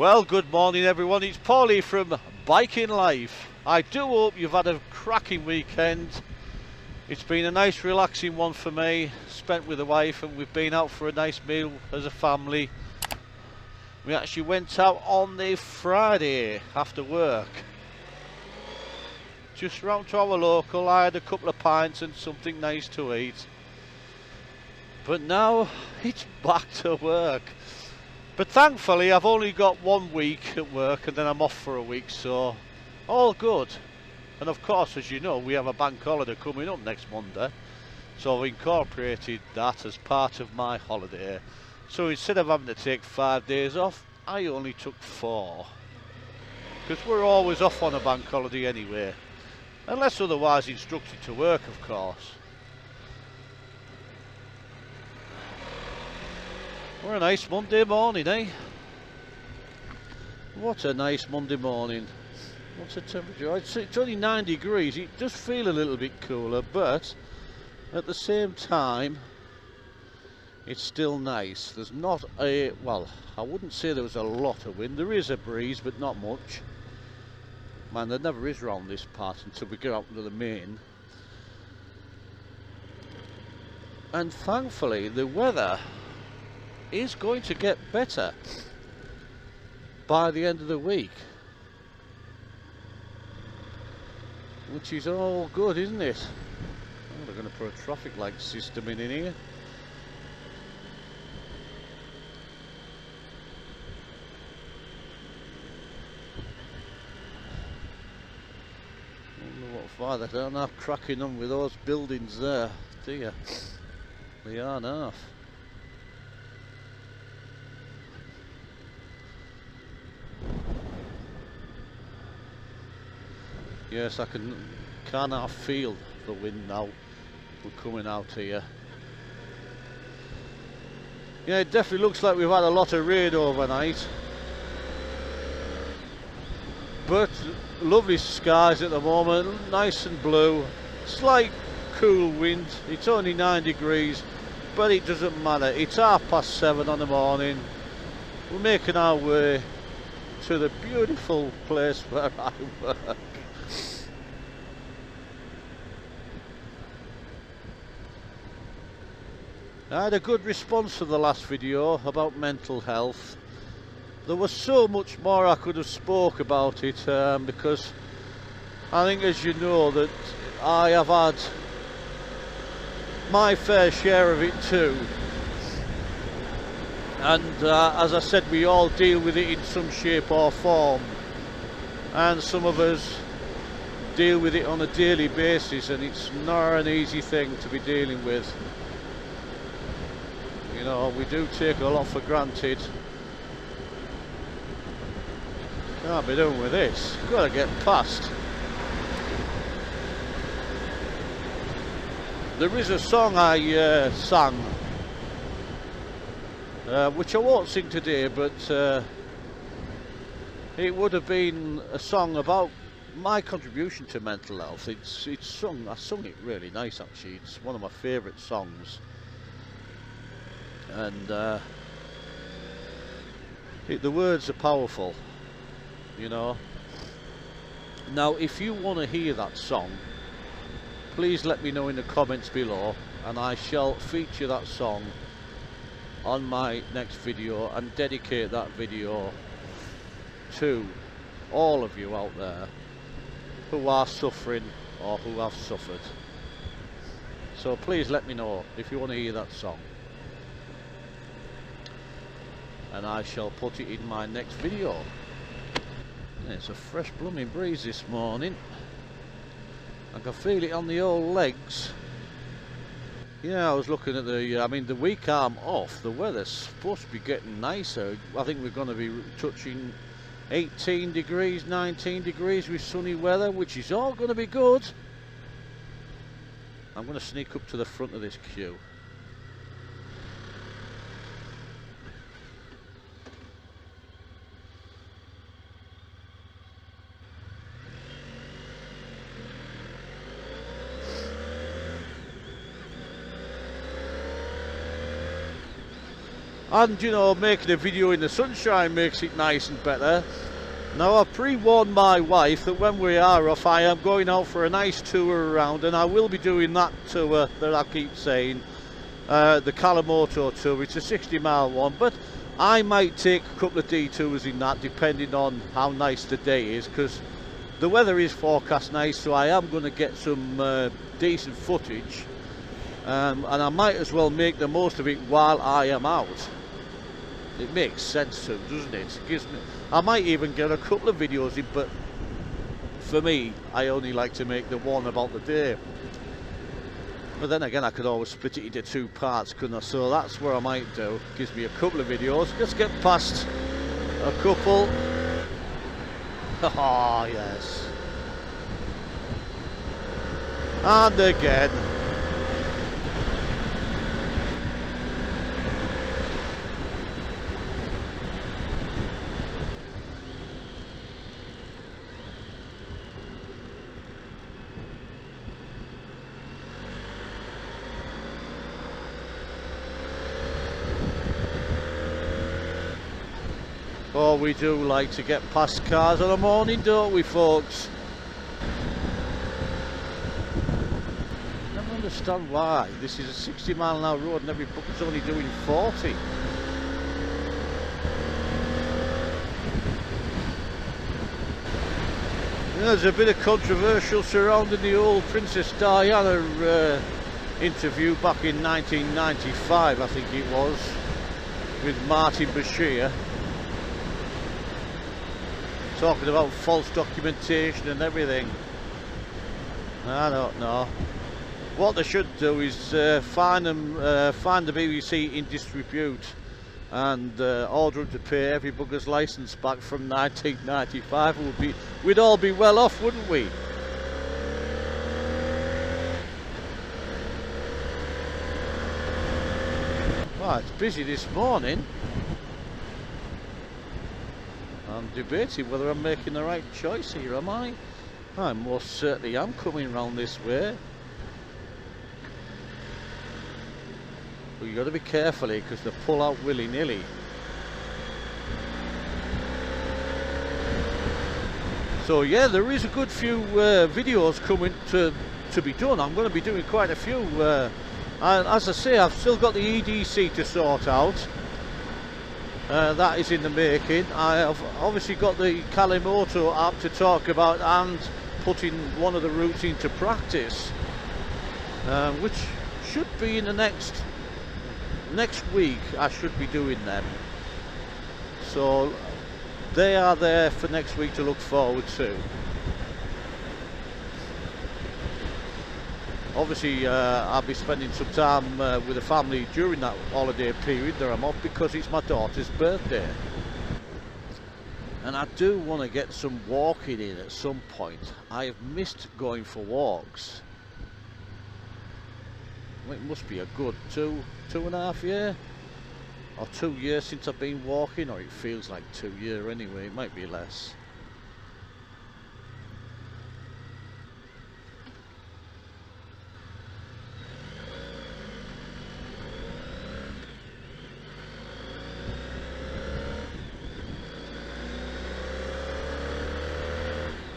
Well, good morning everyone, it's Paulie from Biking Life. I do hope you've had a cracking weekend. It's been a nice relaxing one for me, spent with the wife, and we've been out for a nice meal as a family. We actually went out on the Friday after work. Just round to our local, I had a couple of pints and something nice to eat. But now it's back to work. But thankfully I've only got 1 week at work and then I'm off for a week, so all good. And of course, as you know, we have a bank holiday coming up next Monday, so I've incorporated that as part of my holiday. So instead of having to take 5 days off, I only took 4. Because we're always off on a bank holiday anyway. Unless otherwise instructed to work, of course. What a nice Monday morning, eh? What a nice Monday morning. What's the temperature? It's only 9 degrees. It does feel a little bit cooler, but at the same time, it's still nice. There's not a, well, I wouldn't say there was a lot of wind. There is a breeze, but not much. Man, there never is round this part until we get up to the main. And thankfully, the weather is going to get better by the end of the week, which is all good, isn't it? Oh, they're going to put a traffic light system in here. I wonder what for they don't have cracking on with those buildings there, do you? They aren't half. Yes, I can't feel the wind now. We're coming out here. Yeah, it definitely looks like we've had a lot of rain overnight. But lovely skies at the moment, nice and blue. Slight cool wind. It's only 9 degrees, but it doesn't matter. It's 7:30 on the morning. We're making our way to the beautiful place where I work. I had a good response to the last video about mental health. There was so much more I could have spoke about it, because I think, as you know, that I have had my fair share of it too. And as I said, we all deal with it in some shape or form. And some of us deal with it on a daily basis, and it's not an easy thing to be dealing with. You know, we do take a lot for granted. Can't be doing with this. Got to get past. There is a song I sang, which I won't sing today, but it would have been a song about my contribution to mental health. It's sung. I sung it really nice, actually. It's one of my favourite songs. And the words are powerful, you know. Now, if you want to hear that song, please let me know in the comments below, and I shall feature that song on my next video and dedicate that video to all of you out there who are suffering or who have suffered. So please let me know if you want to hear that song, and I shall put it in my next video. It's a fresh blooming breeze this morning. I can feel it on the old legs. Yeah, I was looking at I mean, the week I'm off, the weather's supposed to be getting nicer. I think we're going to be touching 18 degrees, 19 degrees with sunny weather, which is all going to be good. I'm going to sneak up to the front of this queue. And you know, making a video in the sunshine makes it nice and better. Now I've pre-warned my wife that when we are off I am going out for a nice tour around, and I will be doing that tour that I keep saying, the Kalamoto tour. It's a 60-mile one, but I might take a couple of detours in that depending on how nice the day is, because the weather is forecast nice, so I am going to get some decent footage, and I might as well make the most of it while I am out. It makes sense to, doesn't it? It gives me, I might even get a couple of videos in, but for me, I only like to make the one about the day. But then again, I could always split it into 2 parts, couldn't I? So that's what I might do. Gives me a couple of videos. Let's get past a couple. Oh, yes. And again. Oh, we do like to get past cars on a morning, don't we, folks? I don't understand why. This is a 60-mile-an-hour road and every book is only doing 40. You know, there's a bit of controversial surrounding the old Princess Diana interview back in 1995, I think it was, with Martin Bashir. Talking about false documentation and everything. I don't know. What they should do is find the BBC in disrepute and order them to pay every bugger's licence back from 1995. We'd all be well off, wouldn't we? Well, it's busy this morning. I'm debating whether I'm making the right choice here, am I? I most certainly am coming round this way. But you've got to be careful here because they pull out willy-nilly. So yeah, there is a good few videos coming to be done. I'm going to be doing quite a few. And as I say, I've still got the EDC to sort out. That is in the making. I have obviously got the Kalamoto app to talk about and putting one of the routes into practice, which should be in the next week. I should be doing them, so they are there for next week to look forward to. Obviously, I'll be spending some time with the family during that holiday period that I'm off, because it's my daughter's birthday. And I do want to get some walking in at some point. I have missed going for walks. Well, it must be a good two and a half year, or 2 years since I've been walking, or it feels like 2 years anyway. It might be less.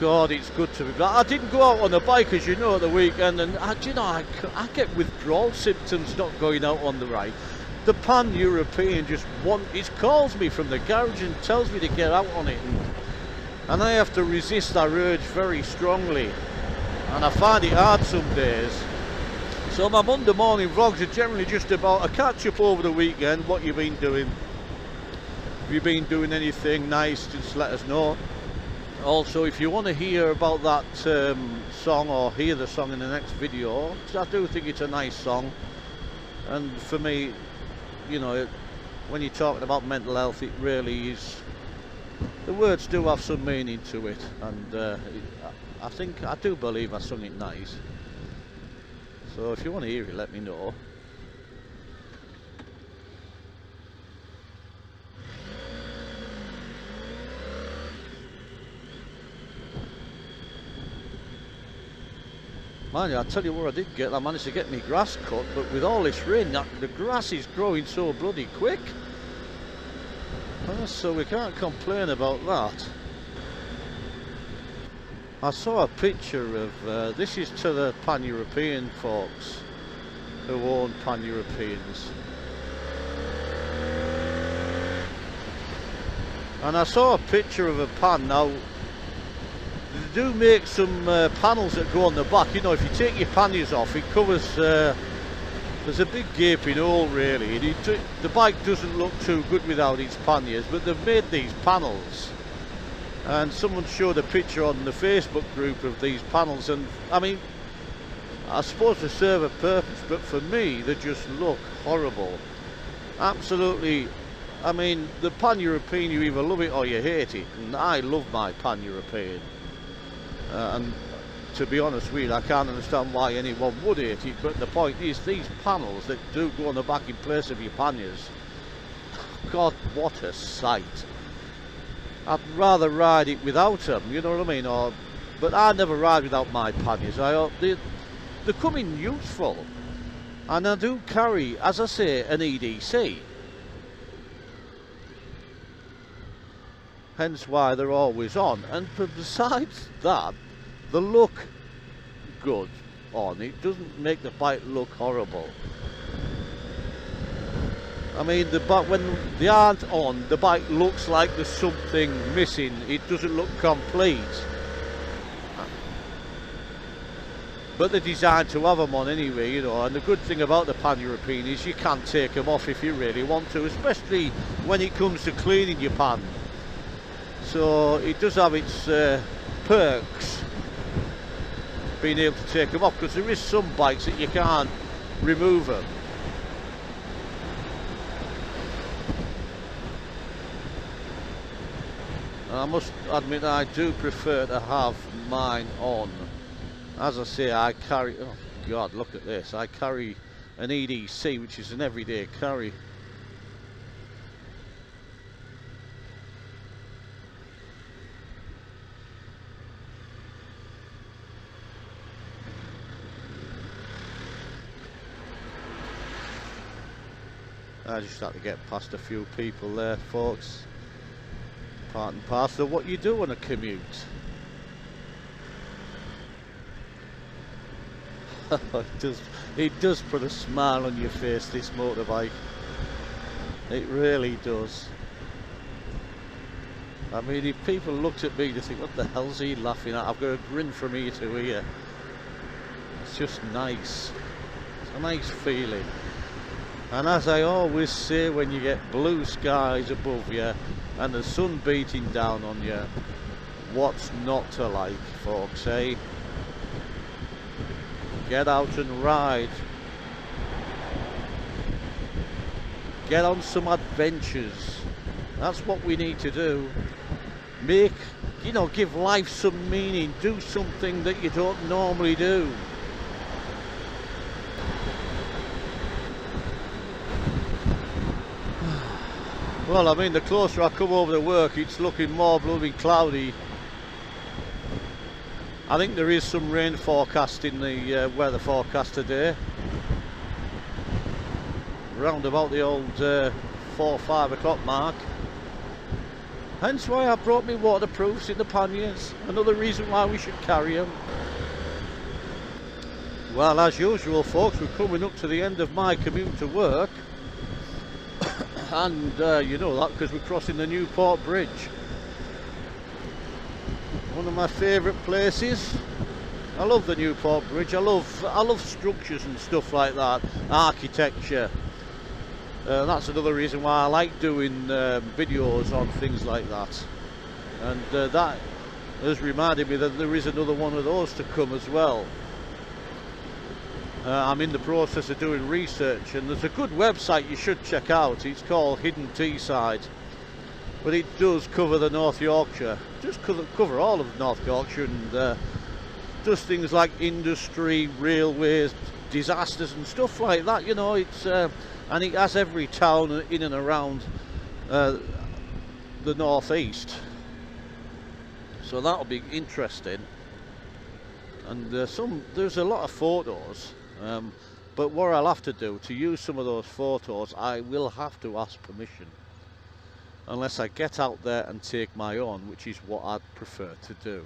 God, it's good to be back. I didn't go out on a bike, as you know, at the weekend, and you know, I get withdrawal symptoms not going out on the ride. The Pan-European just it calls me from the garage and tells me to get out on it, and I have to resist that urge very strongly, and I find it hard some days. So my Monday morning vlogs are generally just about a catch-up over the weekend. What you've been doing? Have you been doing anything nice? Just let us know. Also, if you want to hear about that song, or hear the song in the next video, I do think it's a nice song. And for me, you know, when you're talking about mental health, it really is, the words do have some meaning to it, and I do believe I sung it nice. So if you want to hear it, let me know. Man, I'll tell you where I did get. I managed to get my grass cut, but with all this rain, the grass is growing so bloody quick. So we can't complain about that. I saw a picture of, this is to the Pan-European folks who own Pan-Europeans. And I saw a picture of a pan. Now, they do make some panels that go on the back. You know, if you take your panniers off, it covers, there's a big gaping hole really. And the bike doesn't look too good without its panniers, but they've made these panels. And someone showed a picture on the Facebook group of these panels, and I mean, I suppose they serve a purpose, but for me they just look horrible. Absolutely. I mean, the Pan-European, you either love it or you hate it, and I love my Pan-European. And to be honest with you, I can't understand why anyone would hate it, but the point is, these panels that do go on the back in place of your panniers, God, what a sight. I'd rather ride it without them, you know what I mean? But I never ride without my panniers. They come in useful, and I do carry, as I say, an EDC. Hence why they're always on. And besides that, they look good on. It doesn't make the bike look horrible. I mean, when they aren't on, the bike looks like there's something missing. It doesn't look complete. But they're designed to have them on anyway, you know. And the good thing about the Pan-European is you can take them off if you really want to, especially when it comes to cleaning your pan. So it does have its perks, being able to take them off, because there is some bikes that you can't remove them. I must admit I do prefer to have mine on. As I say, I carry, oh God, look at this, I carry an EDC, which is an everyday carry. I just had to get past a few people there, folks. Part and parcel of what you do on a commute. It does put a smile on your face, this motorbike. It really does. I mean, if people looked at me, they think, what the hell's he laughing at? I've got a grin from ear to ear. It's just nice. It's a nice feeling. And as I always say, when you get blue skies above you and the sun beating down on you, what's not to like, folks, eh? Get out and ride. Get on some adventures. That's what we need to do. Make, you know, give life some meaning. Do something that you don't normally do. Well, I mean, the closer I come over to work, it's looking more blooming cloudy. I think there is some rain forecast in the weather forecast today. Round about the old 4 or 5 o'clock mark. Hence why I brought me waterproofs in the panniers. Another reason why we should carry them. Well, as usual, folks, we're coming up to the end of my commute to work. And you know that because we're crossing the Newport Bridge. One of my favourite places. I love the Newport Bridge. I love structures and stuff like that, architecture. That's another reason why I like doing videos on things like that. And that has reminded me that there is another one of those to come as well. I'm in the process of doing research, and there's a good website you should check out. It's called Hidden Teesside, but it does cover the North Yorkshire, just cover all of North Yorkshire, and does things like industry, railways, disasters and stuff like that, you know. It's and it has every town in and around the northeast, so that'll be interesting. And there's a lot of photos, but what I'll have to do to use some of those photos, I will have to ask permission. unless I get out there and take my own, which is what I'd prefer to do.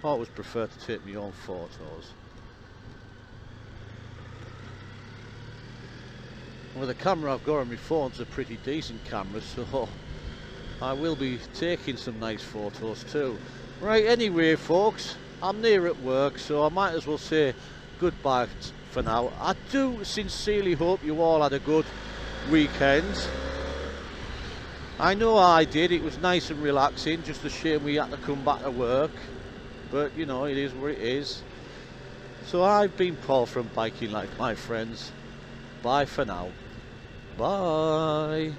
I always prefer to take my own photos. Well, the camera I've got on my phone's a pretty decent camera, so I will be taking some nice photos too. Right, anyway folks, I'm near at work, so I might as well say goodbye for now. I do sincerely hope you all had a good weekend. I know I did, it was nice and relaxing, just a shame we had to come back to work. But you know, it is what it is. So I've been Paul from Biking Life, my friends. Bye for now. Bye.